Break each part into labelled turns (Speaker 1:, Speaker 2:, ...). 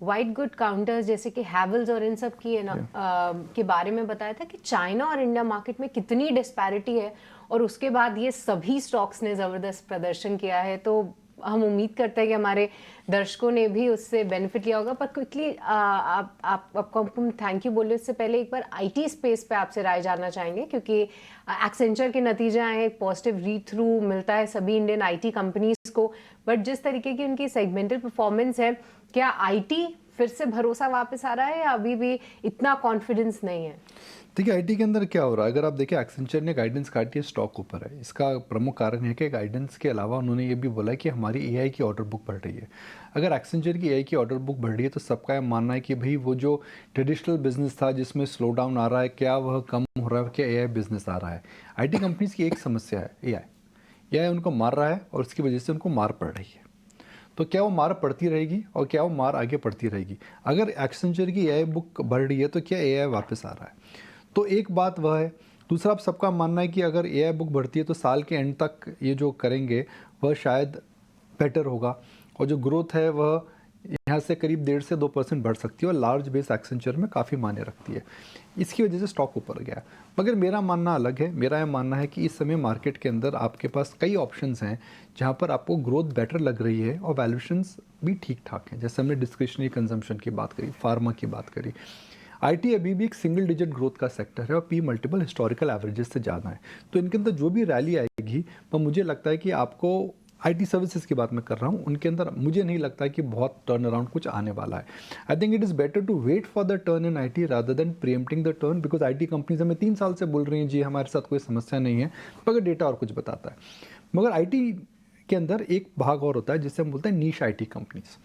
Speaker 1: White good counters जैसे कि हैवल्स और इन सब की है ना के बारे में बताया था कि चाइना और इंडिया मार्केट में कितनी डिस्पैरिटी है, और उसके बाद ये सभी स्टॉक्स ने ज़बरदस्त प्रदर्शन किया है। तो हम उम्मीद करते हैं कि हमारे दर्शकों ने भी उससे बेनिफिट लिया होगा। पर क्विकली आपको हम थैंक यू बोले उससे पहले एक बार आईटी स्पेस पे आपसे राय जानना चाहेंगे, क्योंकि एक्सेंचर के नतीजे आए, एक पॉजिटिव रीड थ्रू मिलता है सभी इंडियन आईटी कंपनीज को, बट जिस तरीके की उनकी सेगमेंटल परफॉर्मेंस है, क्या आईटी फिर से भरोसा वापस आ रहा है या अभी भी इतना कॉन्फिडेंस नहीं है?
Speaker 2: देखिए आईटी के अंदर क्या हो रहा है, अगर आप देखिए एक्सेंचर ने गाइडेंस काटी है स्टॉक ऊपर है। इसका प्रमुख कारण है कि गाइडेंस के अलावा उन्होंने ये भी बोला कि हमारी एआई की ऑर्डर बुक बढ़ रही है। अगर एक्सेंचर की एआई की ऑर्डर बुक बढ़ रही है तो सबका यह मानना है कि भाई वो जो ट्रेडिशनल बिजनेस था जिसमें स्लो डाउन आ रहा है, क्या वह कम हो रहा है, क्या एआई बिजनेस आ रहा है। आईटी कंपनीज की एक समस्या है एआई उनको मार रहा है और उसकी वजह से उनको मार पड़ रही है। तो क्या वो मार पड़ती रहेगी और क्या वो मार आगे पड़ती रहेगी? अगर एक्सेंचर की एआई बुक बढ़ रही है तो क्या एआई वापस आ रहा है? तो एक बात वह है। दूसरा, आप सबका मानना है कि अगर एआई बुक बढ़ती है तो साल के एंड तक ये जो करेंगे वह शायद बेटर होगा, और जो ग्रोथ है वह यहाँ से करीब 1.5 से 2% बढ़ सकती है, और लार्ज बेस एक्सेंचर में काफ़ी मायने रखती है। इसकी वजह से स्टॉक ऊपर गया। मगर मेरा मानना अलग है। मेरा यह मानना है कि इस समय मार्केट के अंदर आपके पास कई ऑप्शंस हैं जहाँ पर आपको ग्रोथ बेटर लग रही है और वैल्यूएशंस भी ठीक ठाक हैं। जैसे हमने डिस्क्रिशनरी कंजम्पशन की बात करी, फार्मा की बात करी। आईटी अभी भी एक सिंगल डिजिट ग्रोथ का सेक्टर है और पी मल्टीपल हिस्टोरिकल एवरेजेस से ज़्यादा है। तो इनके अंदर जो भी रैली आएगी वह मुझे लगता है कि आपको आईटी सर्विसेज की बात मैं कर रहा हूँ, उनके अंदर मुझे नहीं लगता है कि बहुत टर्न अराउंड कुछ आने वाला है। I think it is better to wait for the turn in IT rather than preempting the turn, because IT companies हमें 3 साल से बोल रही हैं जी हमारे साथ कोई समस्या नहीं है, मगर डेटा और कुछ बताता है। मगर आईटी के अंदर एक भाग और होता है जिसे हम बोलते हैं नीश आईटी कंपनीज।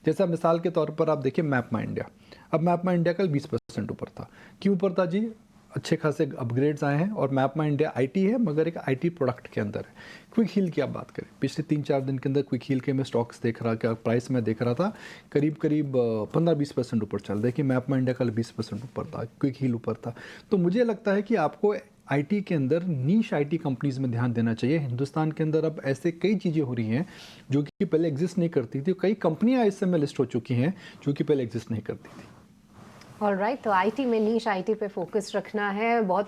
Speaker 2: जैसा मिसाल के तौर पर आप देखिए मैप माई इंडिया। अब मैप माई इंडिया कल 20% ऊपर था। क्यों ऊपर था जी? अच्छे खासे अपग्रेड्स आए हैं और मैप माई इंडिया आईटी है मगर एक आईटी प्रोडक्ट के अंदर है। क्विक हील की आप बात करें, पिछले 3-4 दिन के अंदर क्विक हील के मैं स्टॉक्स देख रहा क्या प्राइस में देख रहा था, करीब करीब 15-20% ऊपर चल रहा है। कि मैप माई इंडिया कल 20% ऊपर था, क्विक हील ऊपर था। तो मुझे लगता है कि आपको आईटी के अंदर नीश आईटी कंपनीज में ध्यान देना चाहिए। हिंदुस्तान के अंदर अब ऐसे कई चीज़ें हो रही हैं जो कि पहले एग्जिस्ट नहीं करती थी। कई कंपनियां इस समय लिस्ट हो चुकी हैं जो कि पहले एग्जिस्ट नहीं करती थी।
Speaker 1: ऑलराइट, तो आईटी में नीश आईटी पे फोकस रखना है। बहुत